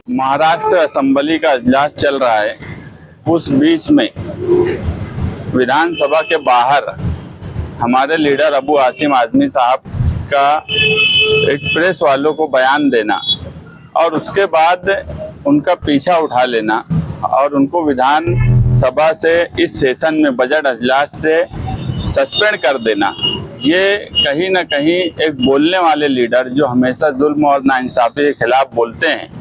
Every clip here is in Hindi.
महाराष्ट्र असेंबली का इजलास चल रहा है। उस बीच में विधानसभा के बाहर हमारे लीडर अबू आसिम आजमी साहब का एक प्रेस वालों को बयान देना और उसके बाद उनका पीछा उठा लेना और उनको विधानसभा से इस सेशन में बजट इजलास से सस्पेंड कर देना, ये कहीं ना कहीं एक बोलने वाले लीडर जो हमेशा जुल्म और नाइंसाफ़ी के खिलाफ बोलते हैं,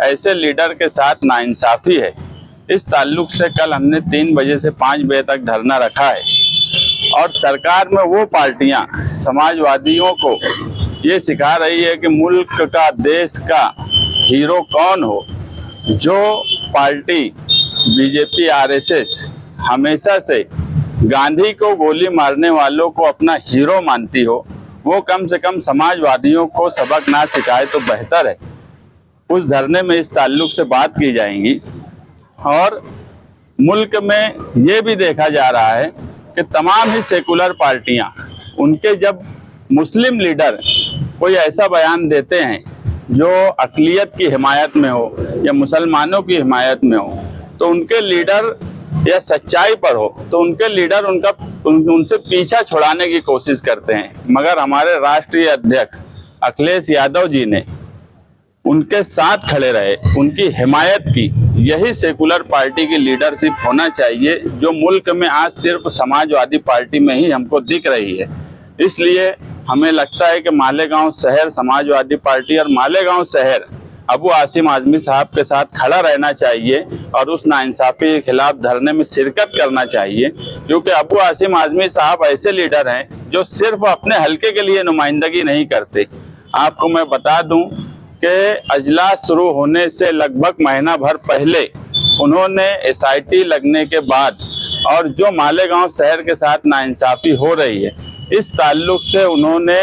ऐसे लीडर के साथ नाइंसाफ़ी है। इस ताल्लुक से कल हमने 3 बजे से 5 बजे तक धरना रखा है और सरकार में वो पार्टियां समाजवादियों को ये सिखा रही है कि मुल्क का, देश का हीरो कौन हो। जो पार्टी बीजेपी आरएसएस हमेशा से गांधी को गोली मारने वालों को अपना हीरो मानती हो, वो कम से कम समाजवादियों को सबक ना सिखाए तो बेहतर है। उस धरने में इस ताल्लुक से बात की जाएंगी और मुल्क में ये भी देखा जा रहा है कि तमाम ही सेकुलर पार्टियां, उनके जब मुस्लिम लीडर कोई ऐसा बयान देते हैं जो अक़लियत की हिमायत में हो या मुसलमानों की हिमायत में हो, तो उनके लीडर या सच्चाई पर हो तो उनके लीडर उनसे पीछा छुड़ाने की कोशिश करते हैं। मगर हमारे राष्ट्रीय अध्यक्ष अखिलेश यादव जी ने उनके साथ खड़े रहे, उनकी हिमायत की। यही सेकुलर पार्टी की लीडरशिप होना चाहिए जो मुल्क में आज सिर्फ समाजवादी पार्टी में ही हमको दिख रही है। इसलिए हमें लगता है कि मालेगांव शहर समाजवादी पार्टी और मालेगांव शहर अबू आसिम आजमी साहब के साथ खड़ा रहना चाहिए और उस नाइंसाफ़ी के खिलाफ धरने में शिरकत करना चाहिए, क्योंकि अबू आसिम आजमी साहब ऐसे लीडर हैं जो सिर्फ अपने हलके के लिए नुमाइंदगी नहीं करते। आपको मैं बता दूं कि अजलास शुरू होने से लगभग महीना भर पहले उन्होंने एसआईटी लगने के बाद और जो मालेगांव शहर के साथ नाइंसाफ़ी हो रही है, इस ताल्लुक से उन्होंने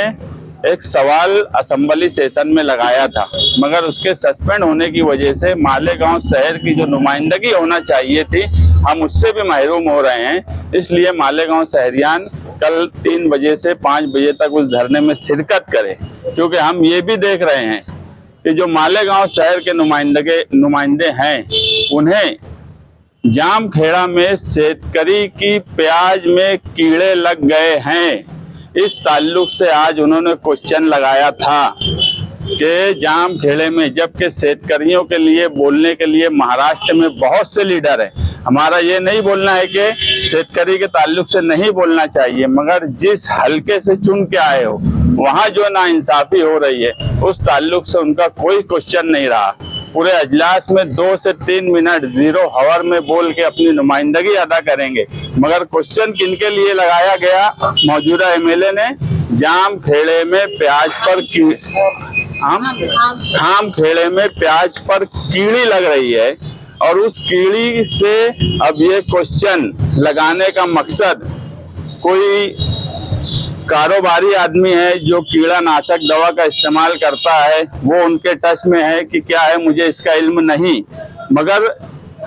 एक सवाल असेंबली सेशन में लगाया था, मगर उसके सस्पेंड होने की वजह से मालेगांव शहर की जो नुमाइंदगी होना चाहिए थी, हम उससे भी महरूम हो रहे हैं। इसलिए मालेगांव शहरियान कल 3 बजे से 5 बजे तक उस धरने में शिरकत करें, क्योंकि हम ये भी देख रहे हैं कि जो मालेगांव शहर के नुमाइंदे हैं, उन्हें जामखेड़ा में शेतकरी की प्याज में कीड़े लग गए हैं। इस ताल्लुक से आज उन्होंने क्वेश्चन लगाया था कि जामखेड़े में, जबकि शेतकरियों के लिए बोलने के लिए महाराष्ट्र में बहुत से लीडर हैं। हमारा ये नहीं बोलना है कि शेतकरी के ताल्लुक से नहीं बोलना चाहिए, मगर जिस हलके से चुन के आए हो वहाँ जो नाइंसाफ़ी हो रही है उस ताल्लुक से उनका कोई क्वेश्चन नहीं रहा। पूरे अजलास में 2 से 3 मिनट 0 हावर में बोल के अपनी नुमाइंदगी अदा करेंगे, मगर क्वेश्चन किनके लिए लगाया गया? मौजूदा एमएलए ने जामखेड़े में प्याज पर खामखेड़े में प्याज पर कीड़ी लग रही है और उस कीड़ी से अब ये क्वेश्चन लगाने का मकसद कोई कारोबारी आदमी है जो कीड़ानाशक दवा का इस्तेमाल करता है, वो उनके टच में है कि क्या है, मुझे इसका इल्म नहीं। मगर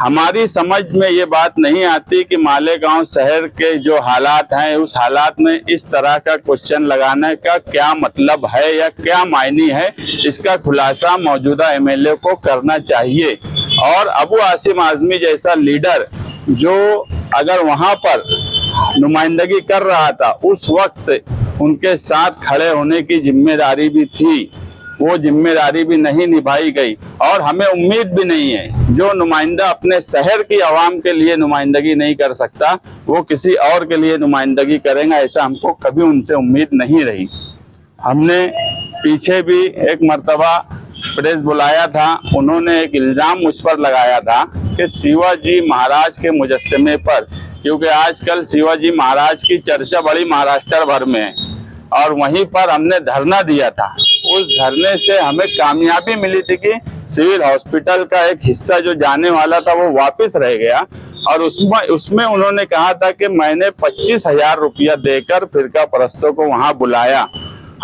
हमारी समझ में ये बात नहीं आती कि मालेगांव शहर के जो हालात हैं, उस हालात में इस तरह का क्वेश्चन लगाने का क्या मतलब है या क्या मायने है, इसका खुलासा मौजूदा एमएलए को करना चाहिए। और अबू आसिम आजमी जैसा लीडर जो अगर वहाँ पर नुमाइंदगी कर रहा था, उस वक्त उनके साथ खड़े होने की जिम्मेदारी भी थी, वो जिम्मेदारी भी नहीं निभाई गई। और हमें उम्मीद भी नहीं है, जो नुमाइंदा अपने शहर की आवाम के लिए नुमाइंदगी नहीं कर सकता, वो किसी और के लिए नुमाइंदगी करेगा, ऐसा हमको कभी उनसे उम्मीद नहीं रही। हमने पीछे भी एक मर्तबा प्रेस बुलाया था, उन्होंने एक इल्ज़ाम मुझ पर लगाया था कि शिवाजी महाराज के मुजस्समे पर, क्योंकि आजकल शिवाजी महाराज की चर्चा बड़ी महाराष्ट्र भर में है, और वहीं पर हमने धरना दिया था। उस धरने से हमें कामयाबी मिली थी कि सिविल हॉस्पिटल का एक हिस्सा जो जाने वाला था वो वापस रह गया, और उसमें उन्होंने कहा था कि मैंने 25,000 रुपया देकर फिरका परस्तों को वहाँ बुलाया।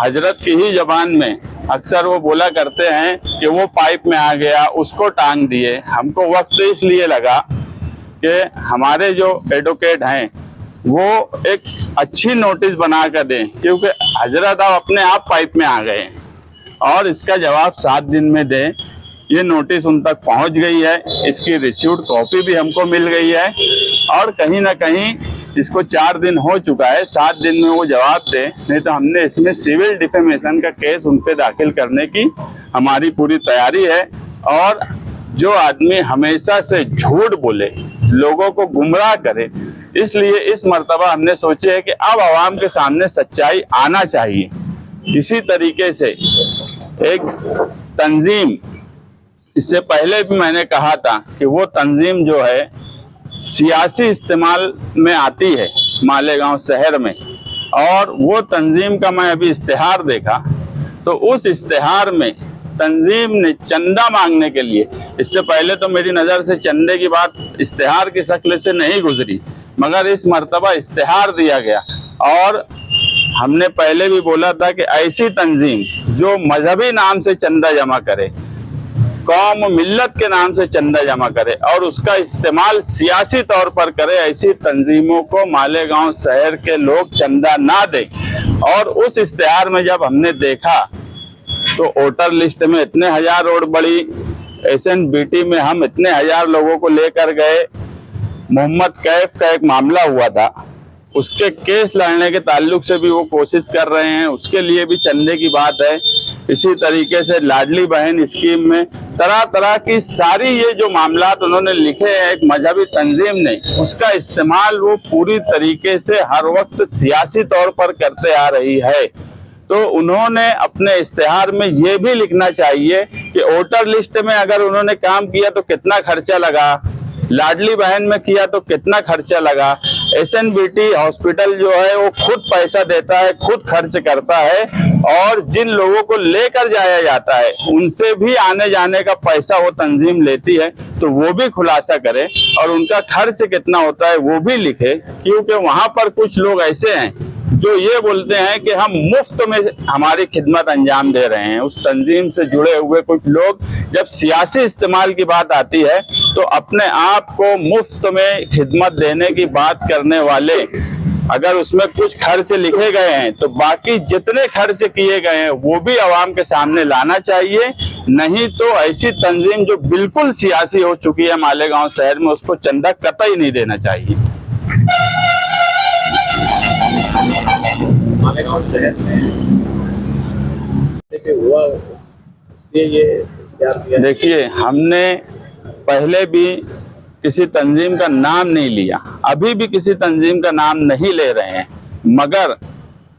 हजरत की ही जबान में अक्सर वो बोला करते हैं कि वो पाइप में आ गया, उसको टांग दिए। हमको वक्त इसलिए लगा कि हमारे जो एडवोकेट हैं वो एक अच्छी नोटिस बना कर दें, क्योंकि हजरत आप अपने आप पाइप में आ गए और इसका जवाब 7 दिन में दें, ये नोटिस उन तक पहुंच गई है, इसकी रिसीव्ड कॉपी भी हमको मिल गई है और कहीं ना कहीं इसको 4 दिन हो चुका है, 7 दिन में वो जवाब दे, नहीं तो हमने इसमें सिविल डिफेमेशन का केस उन पे दाखिल करने की हमारी पूरी तैयारी है। और जो आदमी हमेशा से झूठ बोले, लोगों को गुमराह करे, इसलिए इस मर्तबा हमने सोचे है कि अब आवाम के सामने सच्चाई आना चाहिए। इसी तरीके से एक तंजीम, इससे पहले भी मैंने कहा था कि वो तंजीम जो है सियासी इस्तेमाल में आती है मालेगांव शहर में, और वो तंजीम का मैं अभी इश्तिहार देखा तो उस इश्तिहार में तंजीम ने चंदा मांगने के लिए, इससे पहले तो मेरी नज़र से चंदे की बात इश्तिहार की शक्ल से नहीं गुजरी, मगर इस मर्तबा इश्तिहार दिया गया। और हमने पहले भी बोला था कि ऐसी तंजीम जो मजहबी नाम से चंदा जमा करे, कौम मिल्लत के नाम से चंदा जमा करे और उसका इस्तेमाल सियासी तौर पर करे, ऐसी तंजीमों को मालेगांव शहर के लोग चंदा ना दें। और उस इश्तिहार में जब हमने देखा तो वोटर लिस्ट में इतने हजार वोट बढ़ी, SNBT में हम इतने हजार लोगों को लेकर गए, मोहम्मद कैफ का एक मामला हुआ था, उसके केस लड़ने के ताल्लुक से भी वो कोशिश कर रहे हैं, उसके लिए भी चंदे की बात है। इसी तरीके से लाडली बहन स्कीम में तरह तरह की सारी ये जो मामलात उन्होंने लिखे हैं एक मजहबी तंजीम ने, उसका इस्तेमाल वो पूरी तरीके से हर वक्त सियासी तौर पर करते आ रही है। तो उन्होंने अपने इश्तिहार में ये भी लिखना चाहिए कि वोटर लिस्ट में अगर उन्होंने काम किया तो कितना खर्चा लगा, लाडली बहन में किया तो कितना खर्चा लगा। SNBT हॉस्पिटल जो है वो खुद पैसा देता है, खुद खर्च करता है, और जिन लोगों को लेकर जाया जाता है उनसे भी आने जाने का पैसा वो तंजीम लेती है, तो वो भी खुलासा करे और उनका खर्च कितना होता है वो भी लिखे। क्योंकि वहां पर कुछ लोग ऐसे हैं जो ये बोलते हैं कि हम मुफ्त में हमारी खिदमत अंजाम दे रहे हैं। उस तंजीम से जुड़े हुए कुछ लोग जब सियासी इस्तेमाल की बात आती है तो अपने आप को मुफ्त में खिदमत देने की बात करने वाले, अगर उसमें कुछ खर्च लिखे गए हैं तो बाकी जितने खर्च किए गए हैं वो भी आवाम के सामने लाना चाहिए। नहीं तो ऐसी तंजीम जो बिल्कुल सियासी हो चुकी है मालेगांव शहर में, उसको चंदा कतई नहीं देना चाहिए। मालेगांव शहर में हुआ, इसलिए ये इख्तियार दिया। देखिए, हमने पहले भी किसी तंजीम का नाम नहीं लिया, अभी भी किसी तंजीम का नाम नहीं ले रहे हैं, मगर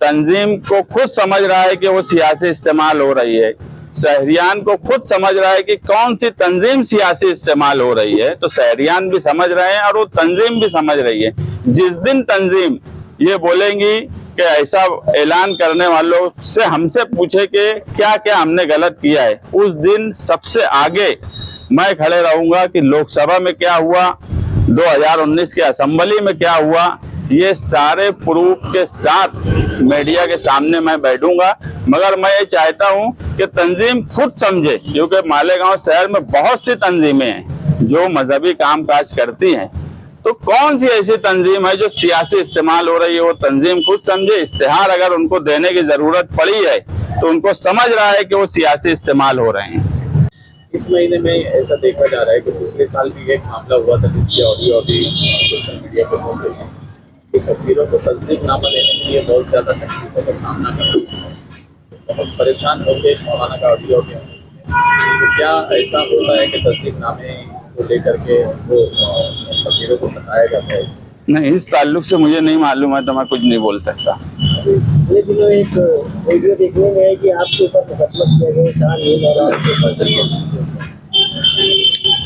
तंजीम को खुद समझ रहा है कि वो सियासी इस्तेमाल हो रही है, शहरियान को खुद समझ रहा है कि कौन सी तंजीम सियासी इस्तेमाल हो रही है, तो शहरियान भी समझ रहे हैं और वो तंजीम भी समझ रही है। जिस दिन तंजीम ये बोलेंगी कि ऐसा ऐलान करने वालों से हमसे पूछे कि क्या क्या हमने गलत किया है, उस दिन सबसे आगे मैं खड़े रहूंगा कि लोकसभा में क्या हुआ, 2019 के असेंबली में क्या हुआ, ये सारे प्रूफ के साथ मीडिया के सामने मैं बैठूंगा। मगर मैं ये चाहता हूं कि तंजीम खुद समझे, क्योंकि मालेगांव शहर में बहुत सी तंजीमें हैं जो मजहबी कामकाज करती हैं, तो कौन सी ऐसी तंजीम है जो सियासी इस्तेमाल हो रही है, वो तंजीम खुद समझे। इश्तिहार अगर उनको देने की जरूरत पड़ी है तो उनको समझ रहा है कि वो सियासी इस्तेमाल हो रहे हैं। इस महीने में ऐसा देखा जा रहा है कि पिछले साल भी एक मामला हुआ था जिसकी ऑडियो अभी सोशल मीडिया पर मौजूद है। इस तस्वीरों को तस्दीकनामा लेने के लिए बहुत ज़्यादा तकलीफों का सामना करना है, बहुत परेशान होकर मौलाना का ऑडियो गया उसमें। तो क्या ऐसा होता है कि तस्दीकनामे को लेकर के वो तस्वीरों को सताया जाता है? नहीं, इस ताल्लुक से मुझे नहीं मालूम है, तो मैं कुछ नहीं बोल सकता। पिछले दिनों एक वीडियो देखने में है कि आपके ऊपर मुकदमा किया गया, शाहनील और आपके ऊपर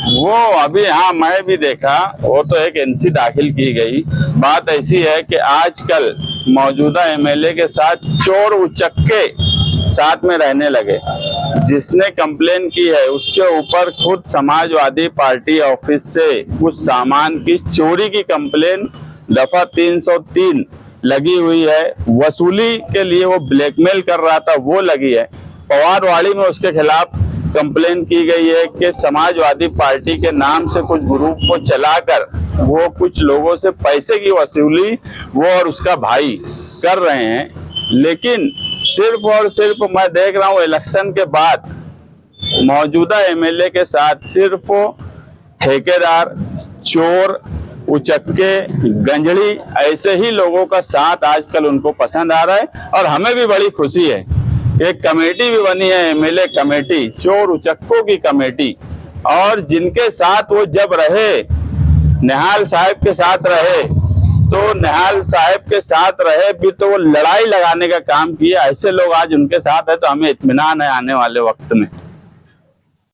वो अभी, हाँ मैं भी देखा, वो तो एक NC दाखिल की गई। बात ऐसी है कि आजकल मौजूदा MLA के साथ चोर उचक्के साथ में रहने लगे। जिसने कंप्लेन की है उसके ऊपर खुद समाजवादी पार्टी ऑफिस से कुछ सामान की चोरी की कंप्लेन दफा 303 लगी हुई है। वसूली के लिए वो ब्लैकमेल कर रहा था, वो लगी है। पवारवाड़ी में उसके खिलाफ कंप्लेन की गई है कि समाजवादी पार्टी के नाम से कुछ ग्रुप को चलाकर वो कुछ लोगों से पैसे की वसूली वो और उसका भाई कर रहे हैं। लेकिन सिर्फ और सिर्फ मैं देख रहा हूँ इलेक्शन के बाद मौजूदा एमएलए के साथ सिर्फ ठेकेदार, चोर, उचक्के, गंजड़ी ऐसे ही लोगों का साथ आजकल उनको पसंद आ रहा है। और हमें भी बड़ी खुशी है, एक कमेटी भी बनी है, एमएलए कमेटी, चोर उचक्कों की कमेटी। और जिनके साथ वो जब रहे, निहाल साहब के साथ रहे, तो निहाल साहब के साथ रहे भी तो वो लड़ाई लगाने का काम किया। ऐसे लोग आज उनके साथ है तो हमें इत्मीनान है आने वाले वक्त में।